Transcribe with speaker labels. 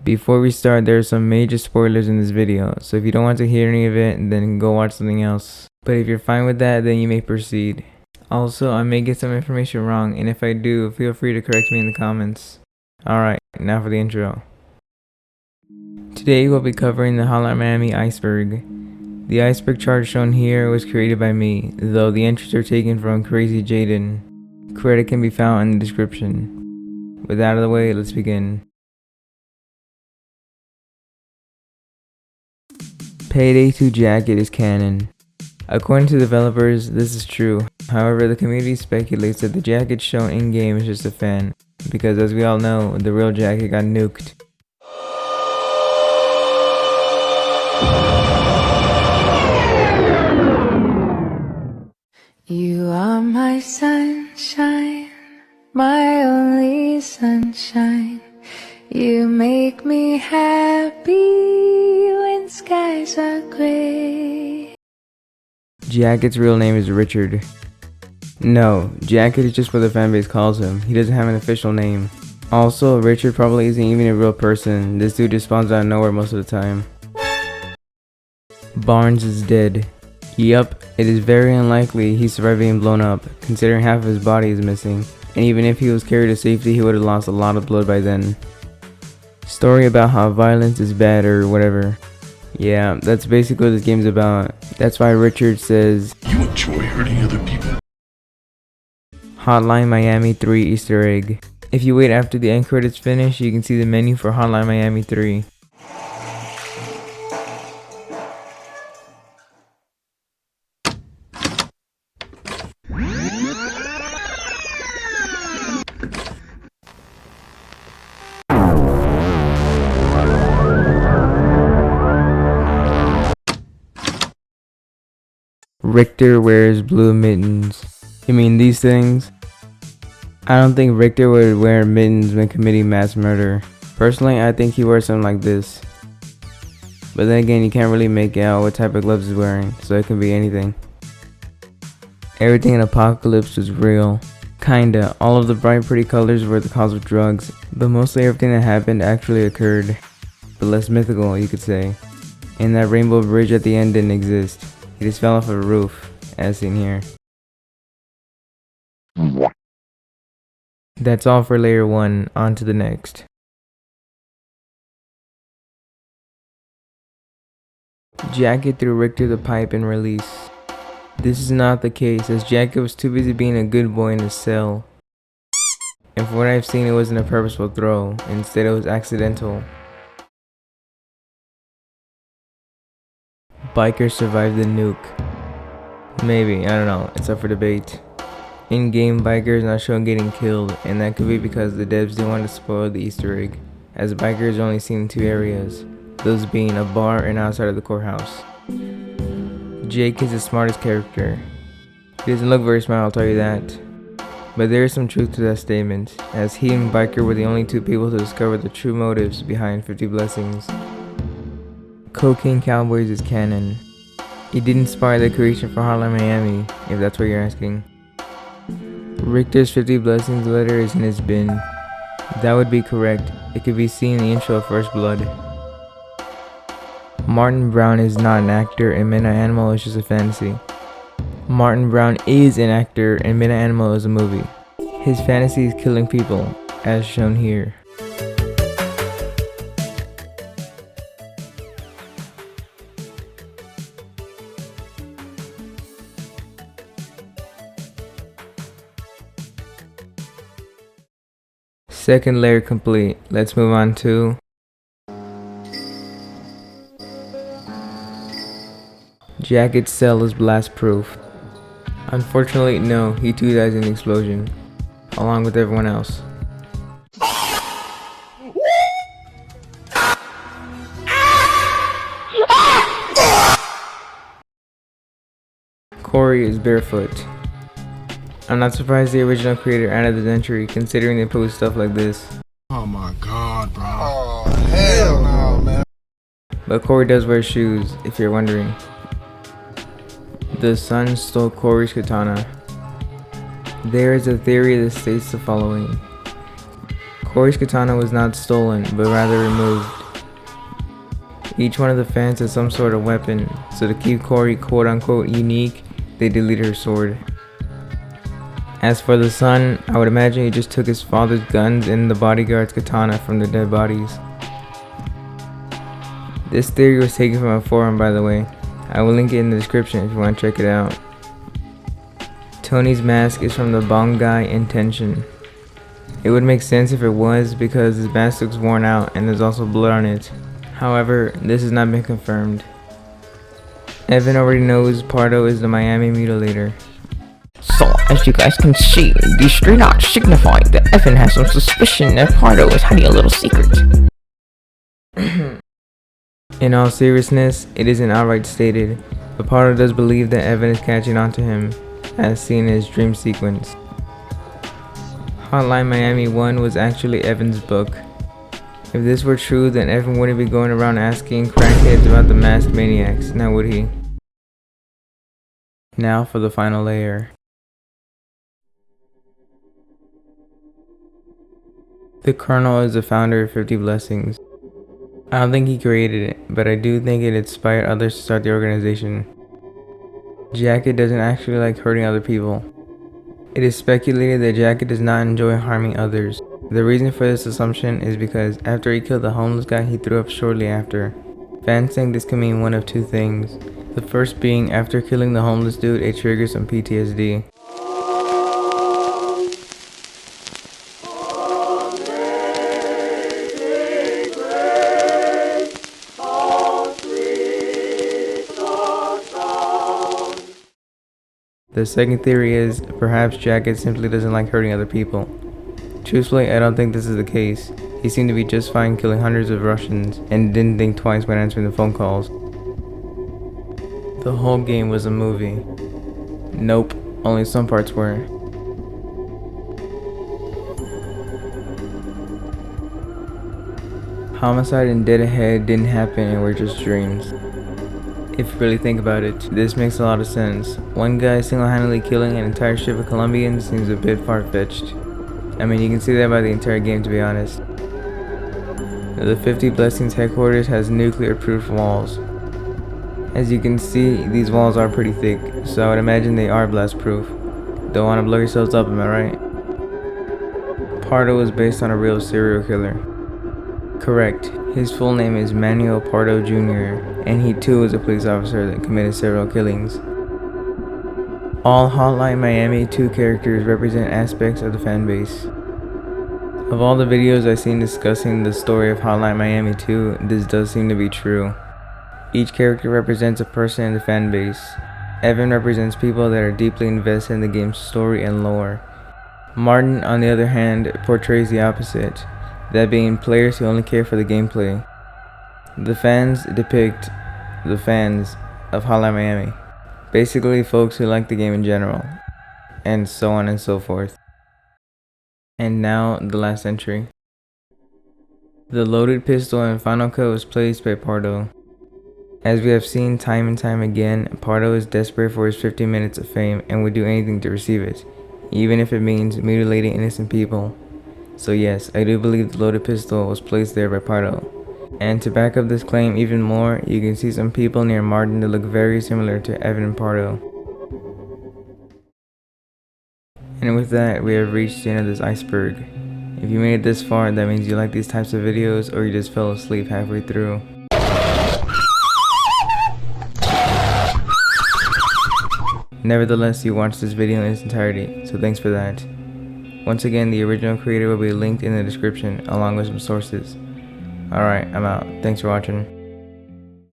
Speaker 1: Before we start, there are some major spoilers in this video, so if you don't want to hear any of it, then go watch something else. But if you're fine with that, then you may proceed. Also, I may get some information wrong, and if I do, feel free to correct me in the comments. Alright, now for the intro. Today we'll be covering the Hotline Miami Iceberg. The iceberg chart shown here was created by me, though the entries are taken from Crazy Jaden. Credit can be found in the description. With that out of the way, let's begin. Payday 2 jacket is canon. According to developers, this is true. However, the community speculates that the jacket shown in-game is just a fan, because as we all know, the real jacket got nuked.
Speaker 2: You are my sunshine, my only sunshine. You make me happy when skies are gray.
Speaker 1: Jacket's real name is Richard. No, Jacket is just what the fanbase calls him. He doesn't have an official name. Also, Richard probably isn't even a real person. This dude just spawns out of nowhere most of the time. Barnes is dead. Yup, it is very unlikely he survived being blown up, considering half of his body is missing. And even if he was carried to safety, he would have lost a lot of blood by then. Story about how violence is bad or whatever. Yeah, that's basically what this game's about. That's why Richard says,
Speaker 3: "You enjoy hurting other people."
Speaker 1: Hotline Miami 3 Easter egg. If you wait after the end credits finish, you can see the menu for Hotline Miami 3. Richter wears blue mittens. You mean these things? I don't think Richter would wear mittens when committing mass murder. Personally, I think he wears something like this. But then again, you can't really make out what type of gloves he's wearing, so it can be anything. Everything in Apocalypse was real. Kinda. All of the bright pretty colors were the cause of drugs, but mostly everything that happened actually occurred. But less mythical, you could say. And that rainbow bridge at the end didn't exist. He just fell off a roof, as seen here. That's all for layer 1, on to the next. Jacket threw Richter the pipe and release. This is not the case, as Jacket was too busy being a good boy in his cell. And from what I've seen, it wasn't a purposeful throw, instead it was accidental. Bikers survived the nuke. Maybe, I don't know, it's up for debate. In-game, bikers not shown getting killed, and that could be because the devs didn't want to spoil the Easter egg, as bikers are only seen in 2 areas, those being a bar and outside of the courthouse. Jake is the smartest character. He doesn't look very smart, I'll tell you that. But there is some truth to that statement, as he and Biker were the only 2 people to discover the true motives behind 50 Blessings. Cocaine Cowboys is canon. It did inspire the creation for Hotline Miami, if that's what you're asking. Richter's 50 Blessings letter is in his bin. That would be correct. It could be seen in the intro of First Blood. Martin Brown is not an actor and Midnight Animal is just a fantasy. Martin Brown is an actor and Midnight Animal is a movie. His fantasy is killing people, as shown here. Second layer complete. Let's move on to Jacket's cell is blast proof. Unfortunately, no, he too dies in the explosion, along with everyone else. Corey is barefoot. I'm not surprised the original creator added this entry, considering they post stuff like this.
Speaker 3: Oh my god, bro. Oh, hell no, man.
Speaker 1: But Corey does wear shoes, if you're wondering. The sun stole Corey's katana. There is a theory that states the following. Corey's katana was not stolen, but rather removed. Each one of the fans has some sort of weapon, so to keep Corey quote-unquote unique, they deleted her sword. As for the son, I would imagine he just took his father's guns and the bodyguard's katana from the dead bodies. This theory was taken from a forum, by the way. I will link it in the description if you want to check it out. Tony's mask is from the Bong Guy Intention. It would make sense if it was, because his mask looks worn out and there's also blood on it. However, this has not been confirmed. Evan already knows Pardo is the Miami mutilator.
Speaker 4: So, as you guys can see, these stray dots signify that Evan has some suspicion that Pardo is hiding a little secret.
Speaker 1: In all seriousness, it isn't outright stated, but Pardo does believe that Evan is catching on to him, as seen in his dream sequence. Hotline Miami 1 was actually Evan's book. If this were true, then Evan wouldn't be going around asking crackheads about the masked maniacs, now would he? Now for the final layer. The Colonel is the founder of 50 Blessings. I don't think he created it, but I do think it inspired others to start the organization. Jacket doesn't actually like hurting other people. It is speculated that Jacket does not enjoy harming others. The reason for this assumption is because after he killed the homeless guy, he threw up shortly after. Fans think this can mean one of two things. The first being, after killing the homeless dude, it triggers some PTSD. The second theory is, perhaps Jacket simply doesn't like hurting other people. Truthfully, I don't think this is the case. He seemed to be just fine killing hundreds of Russians and didn't think twice when answering the phone calls. The whole game was a movie. Nope, only some parts were. Homicide and Dead Ahead didn't happen and were just dreams. If you really think about it, this makes a lot of sense. One guy single-handedly killing an entire ship of Colombians seems a bit far-fetched. I mean, you can see that by the entire game, to be honest. The 50 Blessings headquarters has nuclear-proof walls. As you can see, these walls are pretty thick, so I would imagine they are blast-proof. Don't want to blow yourselves up, am I right? Pardo is based on a real serial killer. Correct. His full name is Manuel Pardo Jr., and he too is a police officer that committed several killings. All Hotline Miami 2 characters represent aspects of the fanbase. Of all the videos I've seen discussing the story of Hotline Miami 2, this does seem to be true. Each character represents a person in the fanbase. Evan represents people that are deeply invested in the game's story and lore. Martin, on the other hand, portrays the opposite, that being players who only care for the gameplay. The fans depict the fans of Hotline Miami, basically folks who like the game in general, and so on and so forth. And now, the last entry. The loaded pistol in Final Cut was placed by Pardo. As we have seen time and time again, Pardo is desperate for his 15 minutes of fame and would do anything to receive it, even if it means mutilating innocent people. So yes, I do believe the loaded pistol was placed there by Pardo. And to back up this claim even more, you can see some people near Martin that look very similar to Evan and Pardo. And with that, we have reached the end of this iceberg. If you made it this far, that means you like these types of videos or you just fell asleep halfway through. Nevertheless, you watched this video in its entirety, so thanks for that. Once again, the original creator will be linked in the description along with some sources. Alright, I'm out. Thanks for watching.